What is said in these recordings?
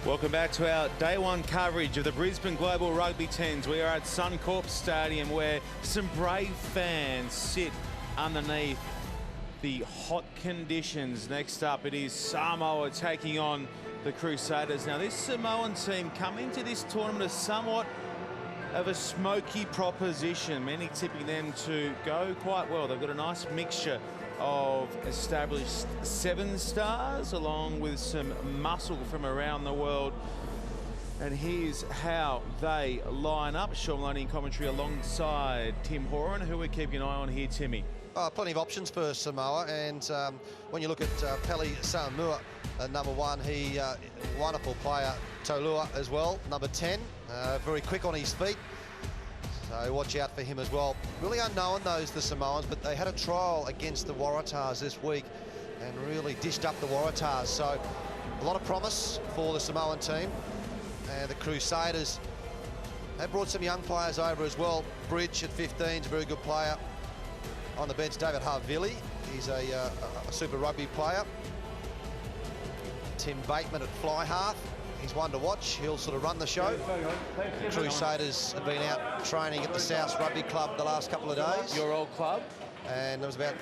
Welcome back to our day one coverage of the Brisbane Global Rugby Tens. We are at Suncorp Stadium where some brave fans sit underneath the hot conditions. Next up, it is Samoa taking on the Crusaders. Now, this Samoan team come into this tournament as somewhat of a smoky proposition, many tipping them to go quite well. They've got a nice mixture of established 7 stars along with some muscle from around the world. And here's how they line up. Sean Maloney in commentary alongside Tim Horan, who we're keeping an eye on here, Timmy. Plenty of options for Samoa, and when you look at Pele Samoa, number 1, he wonderful player. Tolua as well, number 10, very quick on his feet, so watch out for him as well. Really unknown the Samoans, but they had a trial against the Waratahs this week and really dished up the Waratahs, so a lot of promise for the Samoan team. And the Crusaders, they brought some young players over as well. Bridge at 15 is a very good player. On the bench, David Havili, he's a super rugby player. Tim Bateman at fly half, he's one to watch. He'll sort of run the show. The Crusaders have been out training at the South Rugby Club the last couple of days. Your old club. And there was about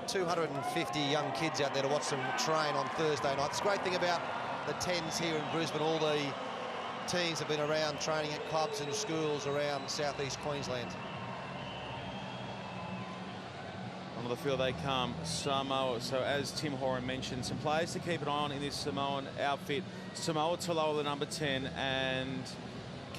250 young kids out there to watch them train on Thursday night. It's a great thing about the Tens here in Brisbane. All the teams have been around training at clubs and schools around southeast Queensland. On the field they come, Samoa. So as Tim Horan mentioned, some players to keep an eye on in this Samoan outfit. Samoa Toloa, the number 10, and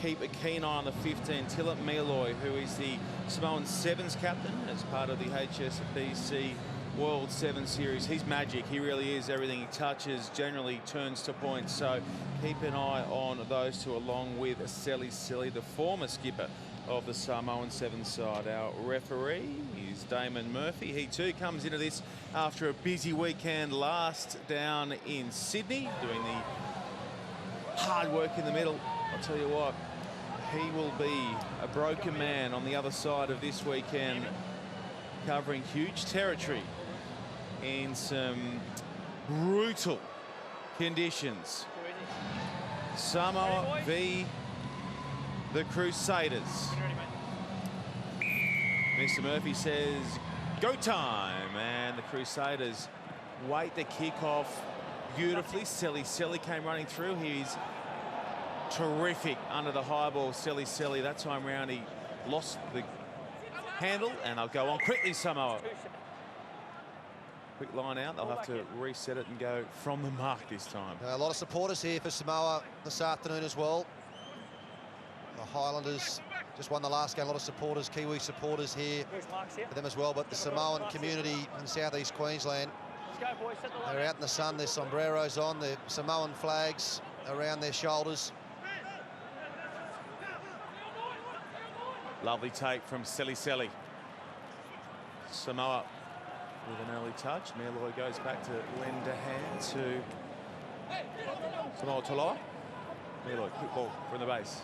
keep a keen eye on the 15, Tila Mealoi, who is the Samoan Sevens captain as part of the HSBC World 7 Series. He's magic, he really is. Everything he touches generally turns to points, so keep an eye on those two, along with Seli Seli, the former skipper of the Samoan 7 side. Our referee is Damon Murphy. He too comes into this after a busy weekend last down in Sydney, doing the hard work in the middle. I'll tell you what, he will be a broken man on the other side of this weekend, covering huge territory in some brutal conditions. Samoa v the Crusaders. Mr. Murphy says go time, and the Crusaders wait the kick-off beautifully. Seli Seli came running through. He's terrific under the high ball. Seli Seli, that time round he lost the handle, and they'll go on quickly, Samoa. Quick line out, they'll have to reset it and go from the mark this time. A lot of supporters here for Samoa this afternoon as well. The Highlanders just won the last game. A lot of supporters, Kiwi supporters here for them as well. But the Samoan community in southeast Queensland, they're out in the sun, their sombreros on, their Samoan flags around their shoulders. Lovely take from Seli Seli. Samoa with an early touch. Mealoi goes back to lend a hand to Samoa Toloa. Mealoi, quick ball from the base.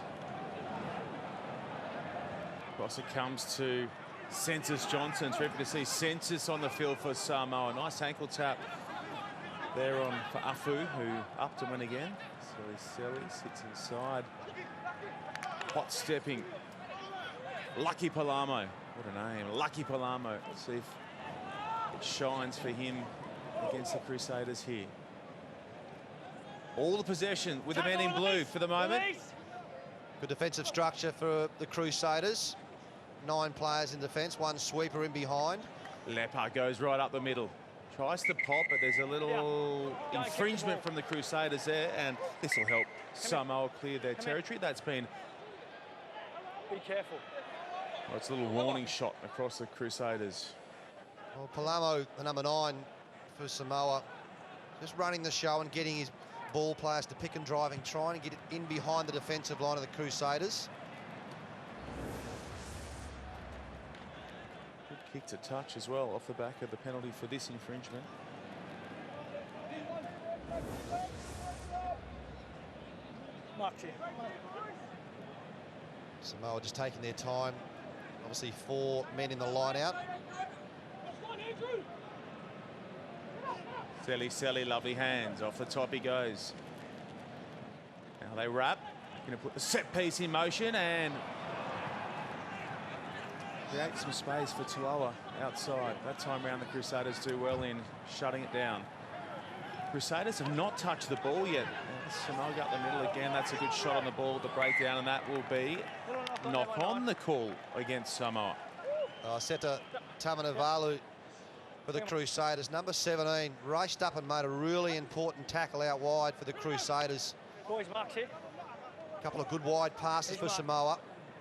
Across it comes to Census Johnson. Terrific to see Census on the field for Samoa. Nice ankle tap there on for Afu, who upped and went again. Seli Seli sits inside. Hot stepping. Lucky Palamo. What a name. Lucky Palamo. Let's see if it shines for him against the Crusaders here. All the possession with the men in blue for the moment. Good defensive structure for the Crusaders. 9 players in defence, 1 sweeper in behind. Lepa goes right up the middle. Tries to pop, but there's a little infringement from the Crusaders there, and this will help Samoa clear their territory. That's been... Be careful. Well, it's a little warning shot across the Crusaders. Well, Palamo, the number 9 for Samoa, just running the show and getting his ball players to pick and driving, trying to get it in behind the defensive line of the Crusaders. Good kick to touch as well off the back of the penalty for this infringement. Mark's here. Samoa just taking their time. Obviously 4 men in the line out. Seli Seli, lovely hands. Off the top he goes. They wrap. Going to put the set piece in motion and create some space for Taloa outside. That time round, the Crusaders do well in shutting it down. Crusaders have not touched the ball yet. Samoa up the middle again. That's a good shot on the ball, the breakdown, and that will be knock on the call against Samoa. Seta Tamanavalu for the Crusaders. Number 17 raced up and made a really important tackle out wide for the Crusaders. Boys, marks here. A couple of good wide passes for Samoa.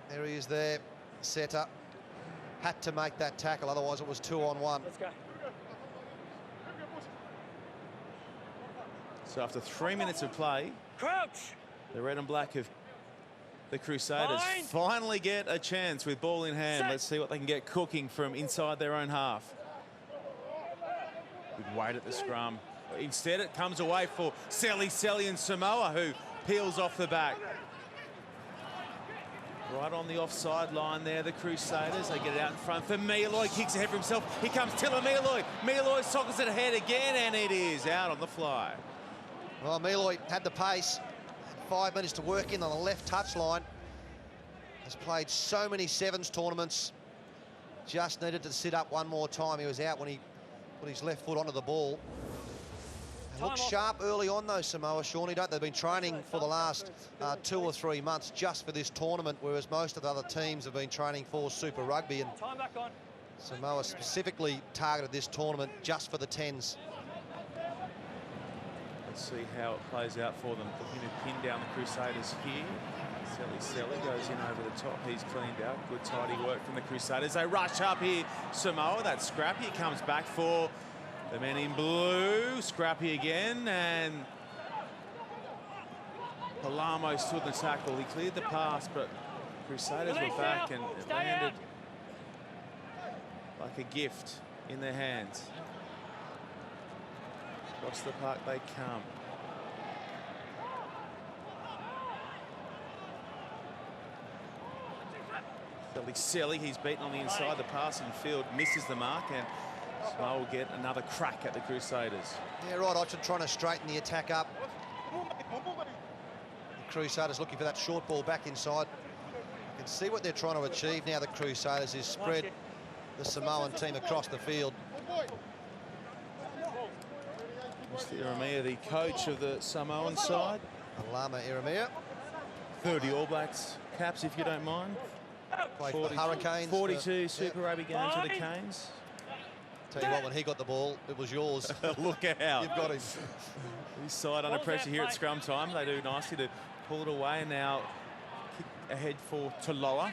There he is there, Seta. Had to make that tackle, otherwise it was 2-on-1. Let's go. So after 3 minutes of play, Crouch. the red and black of the Crusaders finally get a chance with ball in hand. Let's see what they can get cooking from inside their own half. Good weight at the scrum. Instead, it comes away for Selly and Samoa, who peels off the back. Right on the offside line there, the Crusaders. They get it out in front for Meloy, kicks ahead for himself. Here comes Tilla Meloy. Meloy sockets it ahead again, and it is out on the fly. Well, Meloy had the pace. Had 5 minutes to work in on the left touchline. Has played so many sevens tournaments. Just needed to sit up one more time. He was out when he put his left foot onto the ball. They looked sharp early on though, Samoa, Shawnee, don't they? They've been training for the last 2 or 3 months just for this tournament, whereas most of the other teams have been training for Super Rugby. And Time back on. Samoa specifically targeted this tournament just for the 10s. Let's see how it plays out for them. Looking to pin down the Crusaders here. Selly goes in over the top. He's cleaned out. Good tidy work from the Crusaders. They rush up here. Samoa, that's Scrappy. It comes back for the men in blue. Scrappy again, and Palamo stood the tackle. He cleared the pass, but Crusaders were back, and it landed like a gift in their hands. Across the park they come. Selly, he's beaten on the inside. The passing field misses the mark, and Samoa will get another crack at the Crusaders. Yeah, right, Ochen trying to straighten the attack up. The Crusaders looking for that short ball back inside. You can see what they're trying to achieve now, the Crusaders, is spread the Samoan team across the field. Mr. Iramia, the coach of the Samoan side. Alama Iramia. 30 All Blacks caps, if you don't mind. Played for the Hurricanes. 42 Super Rugby games with the Canes. Tell you what, when he got the ball, it was yours. Look out. You've got him. His side under pressure here at scrum time. They do nicely to pull it away, and now kick ahead for Taloa.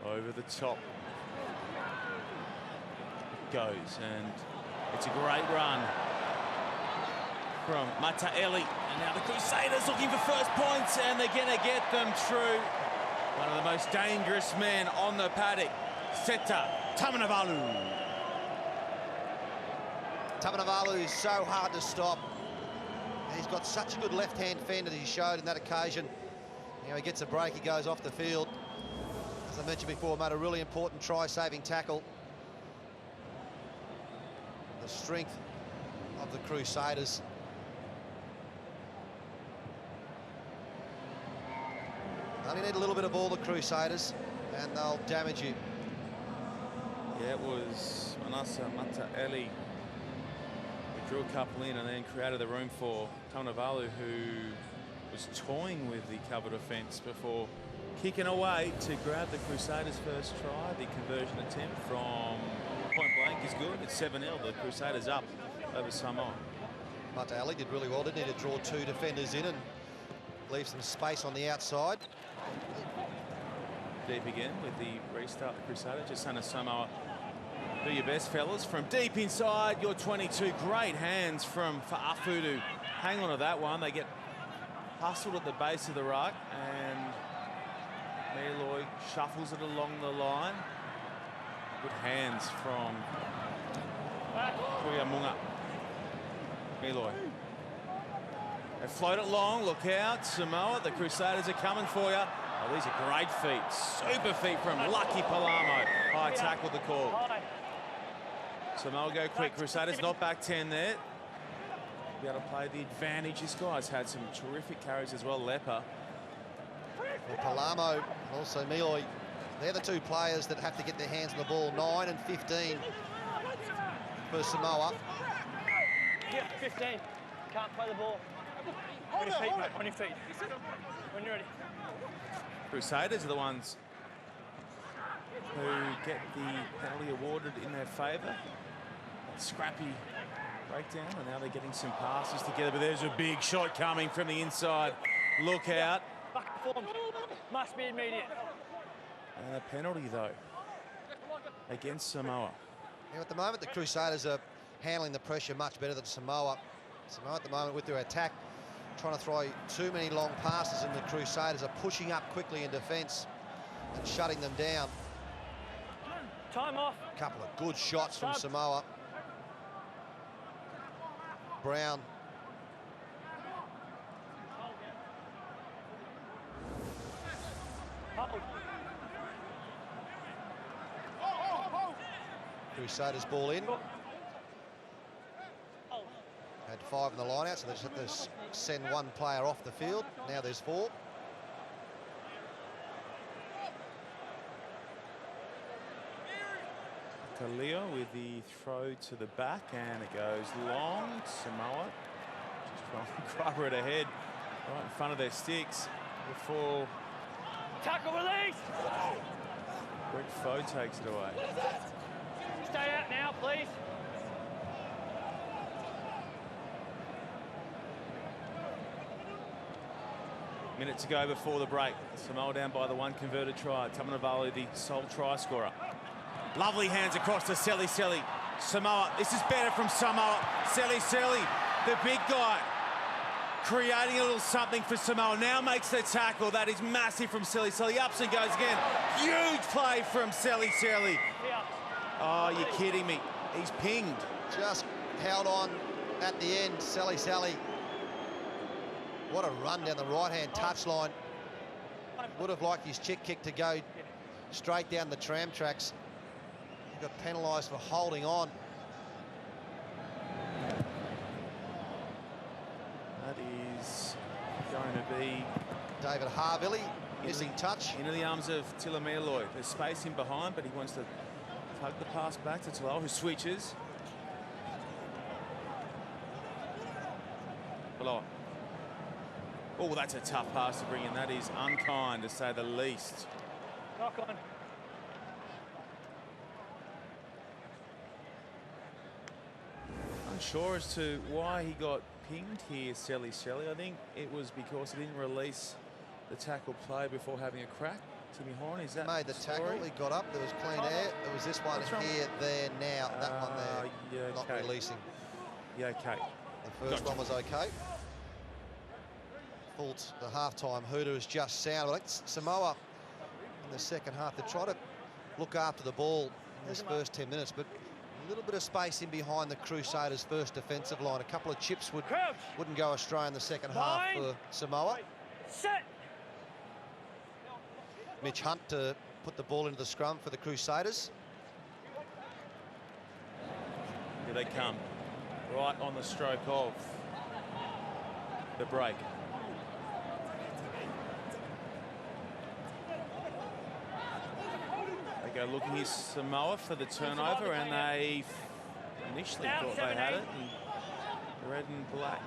Over the top goes, and it's a great run from Mataeli. And now the Crusaders looking for first points, and they're going to get them through. One of the most dangerous men on the paddock, Seta Tamanavalu. Tamanavalu is so hard to stop. He's got such a good left-hand fend that he showed in that occasion. You know, he gets a break, he goes off the field. As I mentioned before, made a really important try-saving tackle. The strength of the Crusaders. Only need a little bit of all the Crusaders, and they'll damage you. Yeah, it was Manasa Mataeli who drew a couple in and then created the room for Tamanavalu, who was toying with the cover defence before kicking away to grab the Crusaders' first try. The conversion attempt from point blank is good. It's 7-0. The Crusaders up over Samoa. Mataeli did really well, didn't he, to draw 2 defenders in and leave some space on the outside. Deep again with the restart. The Crusaders just sent a Samoa. Do your best, fellas. From deep inside, your 22. Great hands from Fa'afu to hang on to that one. They get hustled at the base of the ruck, and Meloy shuffles it along the line. Good hands from Tuiamunga. Meloy. They float it long, look out, Samoa, the Crusaders are coming for you. Oh, these are great feet, super feet from Lucky Palamo. High tackle the call. Samoa go quick. Crusaders not back 10 there. Be able to play the advantage. This guy's had some terrific carries as well, Leper. Well, Palamo and also Miloi, they're the two players that have to get their hands on the ball. 9 and 15 for Samoa. Yeah, 15. Can't play the ball. On your feet, mate. On your feet. When you're ready. Crusaders are the ones who get the penalty awarded in their favour. Scrappy breakdown, and now they're getting some passes together, but there's a big shot coming from the inside. Look out. Back form. Must be immediate. And a penalty, though, against Samoa. Now, at the moment, the Crusaders are handling the pressure much better than Samoa. Samoa, at the moment, with their attack, trying to throw too many long passes, and the Crusaders are pushing up quickly in defence and shutting them down. Time off. A couple of good shots from Samoa. Brown. Crusaders ball in. Had 5 in the line out, so they just had to send one player off the field. Now there's 4. Kaleo with the throw to the back, and it goes long. Samoa just trying to grab it ahead right in front of their sticks before Tackle release. Rick Foe takes it away. Stay out now, please. Minute to go before the break. Samoa down by the 1 converted try. Tamanavali, the sole try scorer. Lovely hands across to Seli. Samoa, this is better from Samoa. Seli, the big guy, creating a little something for Samoa. Now makes the tackle. That is massive from Seli. Ups and goes again. Huge play from Seli. Oh, you're kidding me. He's pinged. Just held on at the end, Seli. What a run down the right-hand touchline. Would have liked his chick kick to go straight down the tram tracks. He got penalised for holding on. That is going to be David Harvilly, missing touch. into the arms of Tilamealoi. There's space in behind, but he wants to tug the pass back to Talal, who switches. Below. Oh, that's a tough pass to bring in. That is unkind, to say the least. Knock on. Unsure as to why he got pinged here, Seli. I think it was because he didn't release the tackle play before having a crack. Timmy Horn, is that Made the tackle, he got up, there was clean air. There was this one here, there, now. That one there, yeah, not okay. releasing. Yeah, okay. The first one was okay. Thought the half-time hooter is just sound. I think Samoa in the second half, they try to look after the ball in this first 10 minutes, but a little bit of space in behind the Crusaders' first defensive line. A couple of chips wouldn't go astray in the second half for Samoa. Set. Mitch Hunt to put the ball into the scrum for the Crusaders. Here they come, right on the stroke of the break. They go looking here, Samoa, for the turnover, and they initially thought they had it. And red and black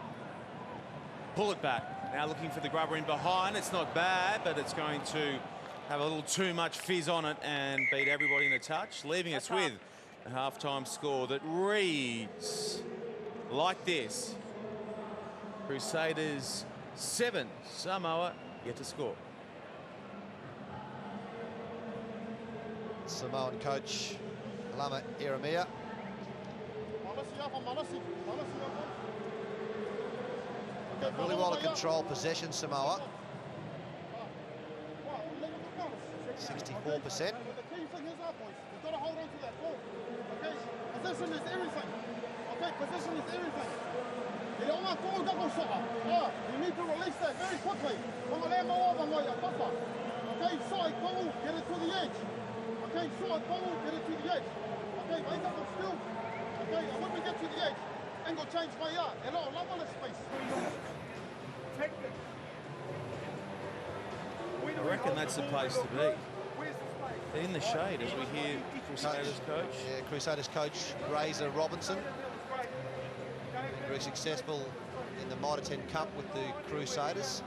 pull it back. Now looking for the grubber in behind. It's not bad, but it's going to have a little too much fizz on it and beat everybody in a touch, leaving us with a halftime score that reads like this. Crusaders 7, Samoa yet to score. Samoan coach Lama Iramia. Done really well to control possession, Samoa. 64%. The key thing is our boys. We've got to hold on to that ball. Okay? Possession is everything. Okay? Possession is everything. You don't want to go shot. You need to release that very quickly. Okay? Side ball, get it to the edge. Okay? Side ball, get it to the edge. Okay? Make up the skill. ain't gonna change my yard. Hello, love all the space. I reckon that's the place to be. They're in the shade as we hear Crusaders coach. Yeah, Crusaders coach Razor Robinson. Very successful in the Mitre 10 Cup with the Crusaders.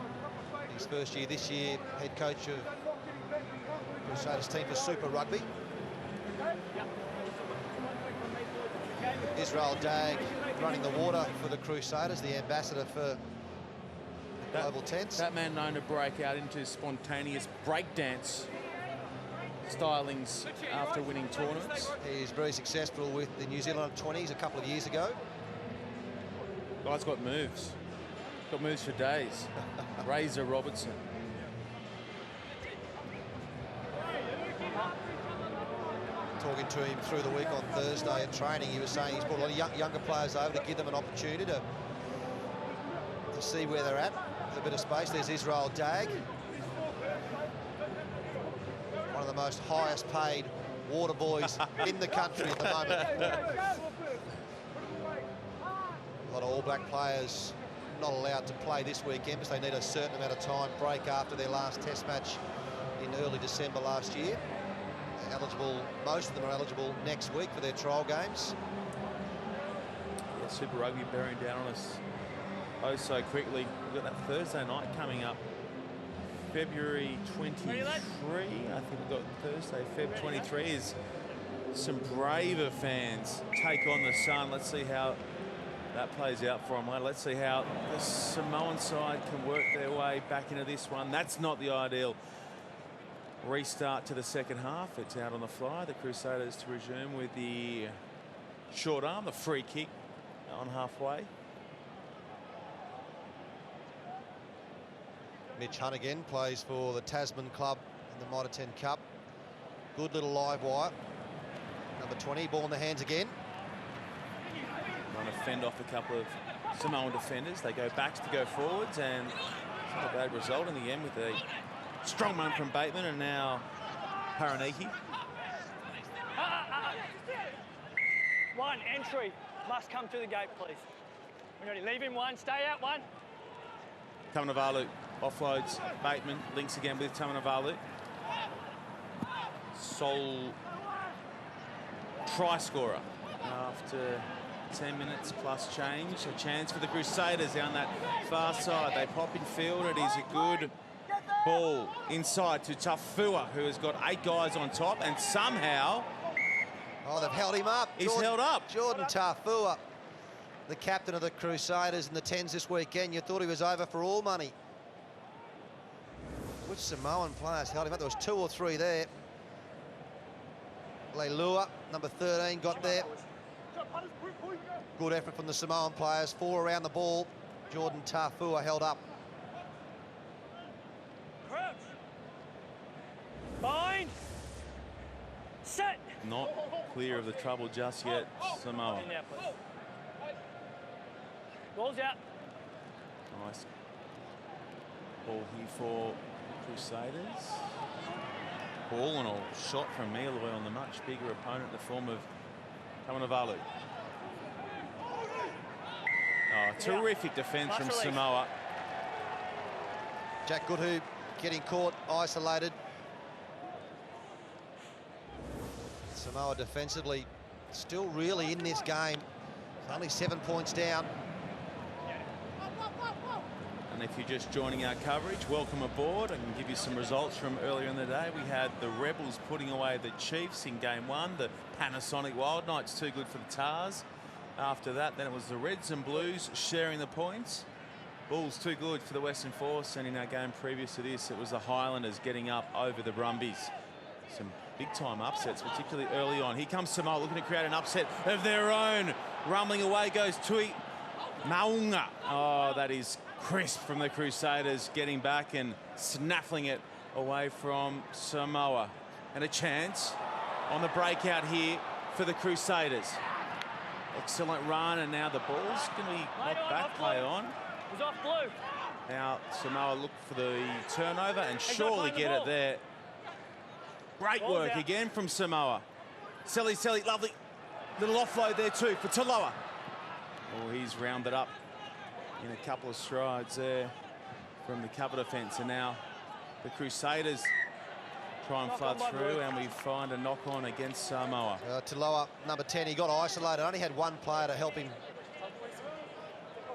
His first year this year, head coach of Crusaders team for Super Rugby. Israel Dag running the water for the Crusaders, the ambassador for the Global Tents. That man known to break out into spontaneous breakdance stylings after winning tournaments. He's very successful with the New Zealand 20s a couple of years ago. Guy's got moves. Got moves for days. Razor Robertson. Talking to him through the week on Thursday at training, he was saying he's brought a lot of younger players over to give them an opportunity to see where they're at. With a bit of space. There's Israel Dag. One of the most highest paid water boys in the country at the moment. A lot of All Black players not allowed to play this weekend because they need a certain amount of time break after their last test match in early December last year. They're eligible, most of them are eligible next week for their trial games. Yeah, Super Rugby bearing down on us oh so quickly. We've got that Thursday night coming up. February 23, I think we've got Thursday, Feb 23 is some braver fans take on the Sun. Let's see how that plays out for them. Let's see how the Samoan side can work their way back into this one. That's not the ideal restart to the second half. It's out on the fly. The Crusaders to resume with the short arm, the free kick on halfway. Mitch Hunt again plays for the Tasman club in the Mitre 10 Cup. Good little live wire. Number 20, ball in the hands again. Trying to fend off a couple of Samoan defenders. They go backs to go forwards, and it's not a bad result in the end with a strong run from Bateman and now Paraniki. One, entry. Must come through the gate, please. We're ready. Leave him one, stay out one. Tamanavalu offloads Bateman, links again with Tamanavalu. Sole try scorer after 10 minutes plus change. A chance for the Crusaders down that far side. They pop in field. It is a good ball inside to Tafua, who has got 8 guys on top, and somehow... Oh, they've held him up. He's held up. Jordan Tafua, the captain of the Crusaders in the 10s this weekend. You thought he was over for all money. Which Samoan players held him up? There was 2 or 3 there. Leilua, number 13, got there. Good effort from the Samoan players. 4 around the ball. Jordan Tafua held up. Crouch. Bind. Set. Not clear of the trouble just yet, Samoa. In there, please. Ball's out. Nice ball here for Crusaders. Ball and a shot from Mealoy on the much bigger opponent in the form of Tamanavalu. Oh, terrific defence from Samoa. Jack Goodhue getting caught, isolated. Samoa defensively still really in this game. Only 7 points down. And if you're just joining our coverage, welcome aboard. I can give you some results from earlier in the day. We had the Rebels putting away the Chiefs in game 1. The Panasonic Wild Knights too good for the Tars. After that, then it was the Reds and Blues sharing the points. Bulls too good for the Western Force. And in our game previous to this, it was the Highlanders getting up over the Brumbies. Some big-time upsets, particularly early on. Here comes Samoa looking to create an upset of their own. Rumbling away goes Tui Maunga. Oh, that is crisp from the Crusaders, getting back and snaffling it away from Samoa. And a chance on the breakout here for the Crusaders. Excellent run, and now the ball's going to be knocked back, play on. He's off blue. Now Samoa look for the turnover and surely get it there. Great work again from Samoa. Selly, lovely little offload there too for Taloa. Oh, he's rounded up in a couple of strides there from the cover defence, and now the Crusaders try and flood through, and we find a knock-on against Samoa. Taloa, number 10, he got isolated. Only had one player to help him.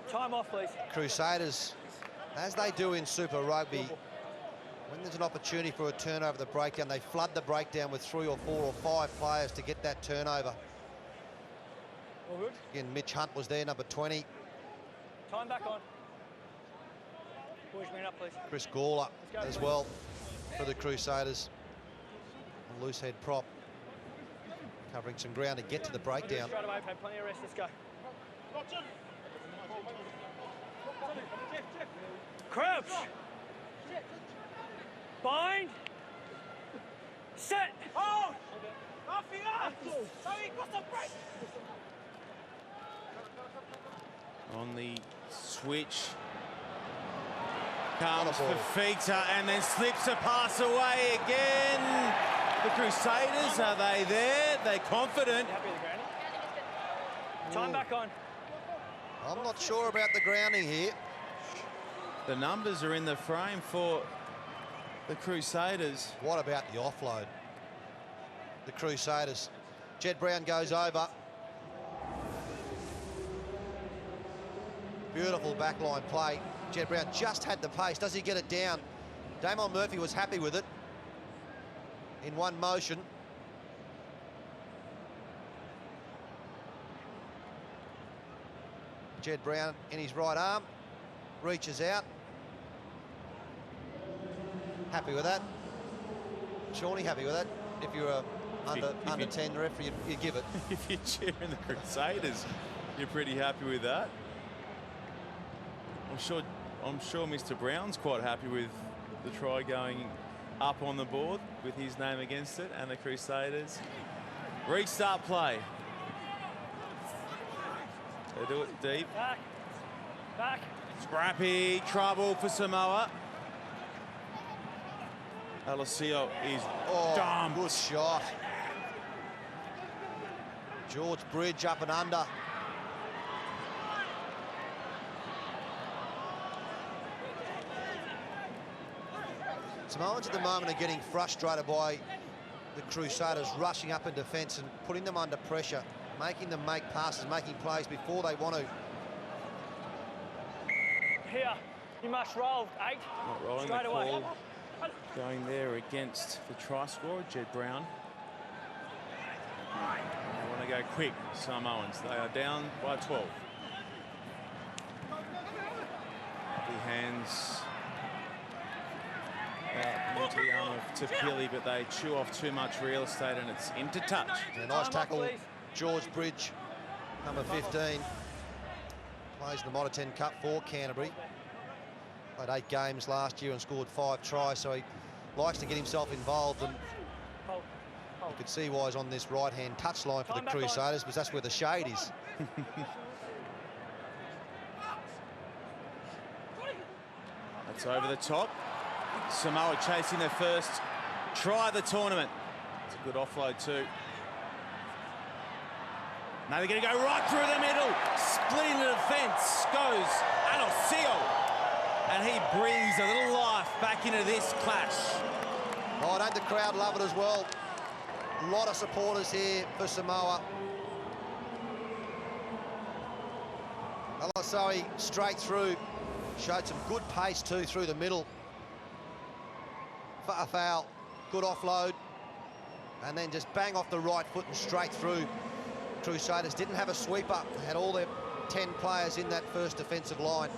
Time off, please. Crusaders, as they do in Super Rugby, when there's an opportunity for a turnover, the breakdown, they flood the breakdown with 3 or 4 or 5 players to get that turnover. All good. Again, Mitch Hunt was there, number 20. Time back on. Boys, bring it up, please. Chris Gawler Let's go, as please. well for the Crusaders. A loose head prop, covering some ground to get to the breakdown. Straight away, we've had plenty of rest. Let's go. Crouch. Bind. Set. Hold. On the switch comes Fafita and then slips a pass away again. The Crusaders, are they there? They're confident. Happy with the grounding? Time back on. I'm not sure about the grounding here. The numbers are in the frame for the Crusaders. What about the offload? The Crusaders. Jed Brown goes over. Beautiful backline play. Jed Brown just had the pace. Does he get it down? Damon Murphy was happy with it in one motion. Jed Brown in his right arm, reaches out. Happy with that. Shawnee, happy with that? If you're a under 10 referee, you give it. If you're cheering the Crusaders, you're pretty happy with that. I'm sure Mr. Brown's quite happy with the try going up on the board with his name against it, and the Crusaders restart play. They do it deep. Back. Back. Scrappy trouble for Samoa. Alocio is dumped. Good shot. George Bridge up and under. Samoans at the moment are getting frustrated by the Crusaders rushing up in defence and putting them under pressure, making them make passes, making plays before they want to. Here. You must roll. 8. Not rolling Straight the away. call. Going there against the try scorer, Jed Brown. They want to go quick, Samoans. They are down by 12. He hands out to Pili, but they chew off too much real estate and it's into touch. Yeah, nice tackle, George Bridge, number 15. Plays the Mitre 10 Cup for Canterbury. Played 8 games last year and scored 5 tries, so he likes to get himself involved, and you could see why he's on this right-hand touchline for the Crusaders, because that's where the shade is. That's over the top. Samoa chasing their first try of the tournament. It's a good offload too. Now they're going to go right through the middle. Splitting the defence goes Alocio. And he brings a little life back into this clash. Oh, don't the crowd love it as well? A lot of supporters here for Samoa. Alocio straight through. Showed some good pace too through the middle. A foul, good offload. And then just bang off the right foot and straight through. Crusaders didn't have a sweeper. They had all their 10 players in that first defensive line.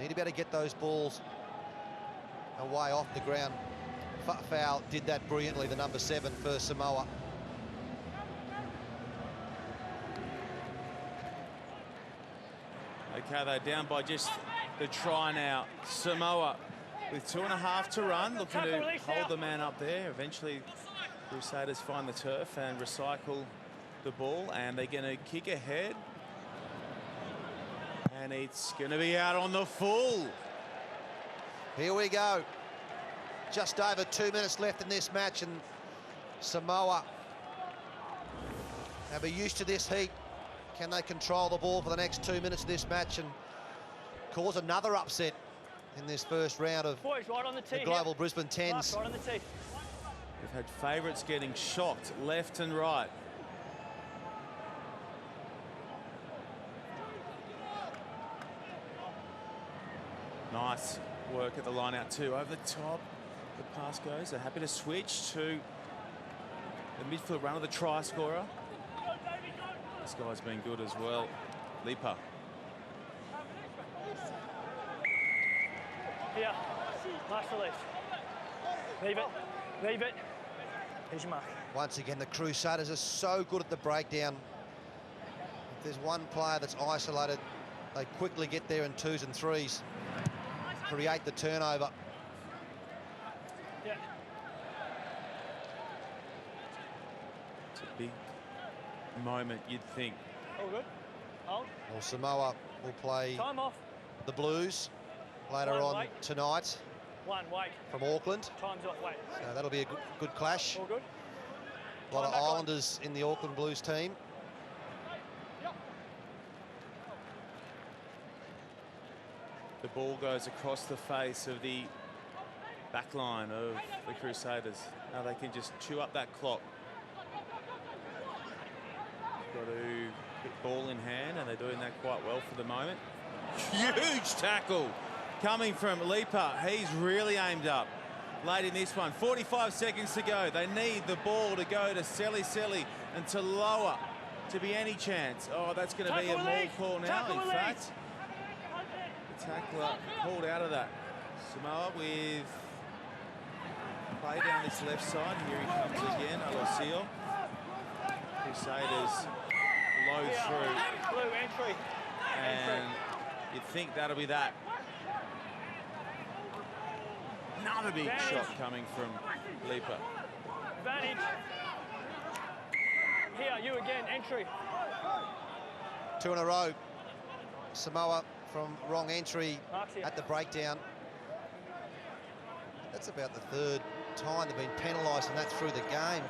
Need to be able to get those balls away off the ground. Foul did that brilliantly, the number 7 for Samoa. Okay, they're down by just the try now. Samoa with 2.5 to run, looking to hold the man up there. Eventually, Crusaders find the turf and recycle the ball, and they're going to kick ahead. And it's going to be out on the full. Here we go. Just over 2 minutes left in this match, and Samoa. They'll be used to this heat. Can they control the ball for the next 2 minutes of this match and cause another upset in this first round of Boys, right on the tee, the Global Brisbane Mark, 10s? right on the tee. We've had favourites getting shocked left and right. Nice work at the line out too. Over the top, the pass goes. They're happy to switch to the midfield run of the try scorer. This guy's been good as well. Lipa. Here, nice release. Leave it, leave it. Here's your mark. Once again, the Crusaders are so good at the breakdown. If there's one player that's isolated, they quickly get there in 2s and 3s, create the turnover. Yeah. It's a big moment, you'd think. All good. Hold. Well, Samoa will play Time off. the Blues later One, on wait. tonight One, wait. from Auckland. Time's off, wait. So that'll be a good clash. All good. A lot of Time back on. Islanders in the Auckland Blues team. The ball goes across the face of the back line of the Crusaders. Now they can just chew up that clock. Got to get ball in hand, and they're doing that quite well for the moment. Huge tackle coming from Lipa. He's really aimed up late in this one. 45 seconds to go. They need the ball to go to Selly and to lower to be any chance. Oh, that's going to be a maul call now, in fact. The tackler pulled out of that. Samoa with play down this left side. Here he comes again, Alosio. Crusaders low through. Blue entry. And you'd think that'll be that. Another big shot coming from Lipa. Advantage. Here, you again, entry. 2 in a row. Samoa from wrong entry at the breakdown. That's about the 3rd time they've been penalised, and that's through the game.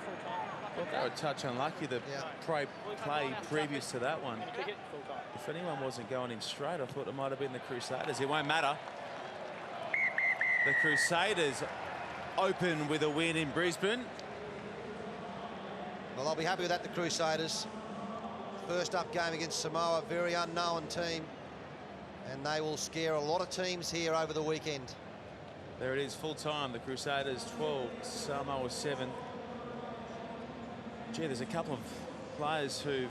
Thought they were a touch unlucky, the play previous to that one. If anyone wasn't going in straight, I thought it might have been the Crusaders. It won't matter. The Crusaders open with a win in Brisbane. Well, I'll be happy with that, the Crusaders. First up game against Samoa, very unknown team. And they will scare a lot of teams here over the weekend. There it is, full time. The Crusaders 12, Samoa 7. Gee, there's a couple of players who've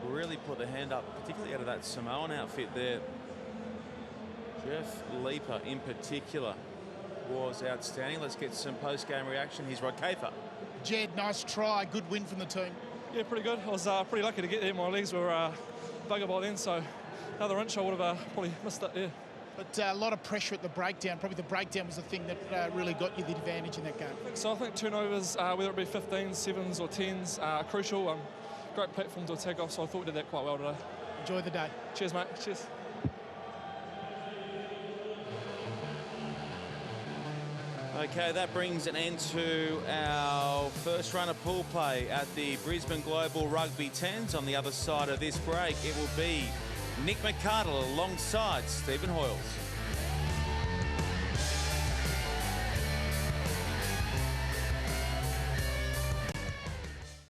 really put their hand up, particularly out of that Samoan outfit there. Jeff Lipa in particular was outstanding. Let's get some post-game reaction. Here's Rod Kafer. Jed, nice try, good win from the team. Yeah, pretty good. I was pretty lucky to get there. My legs were bugger by then, so another inch I would have probably missed it, yeah. But a lot of pressure at the breakdown. Probably the breakdown was the thing that really got you the advantage in that game. So I think turnovers, whether it be 15s, 7s or 10s, are crucial. Great platform to attack off, so I thought we did that quite well today. Enjoy the day. Cheers, mate. Cheers. Okay, that brings an end to our first run of pool play at the Brisbane Global Rugby 10s. On the other side of this break, it will be Nick McCardle alongside Stephen Hoyles.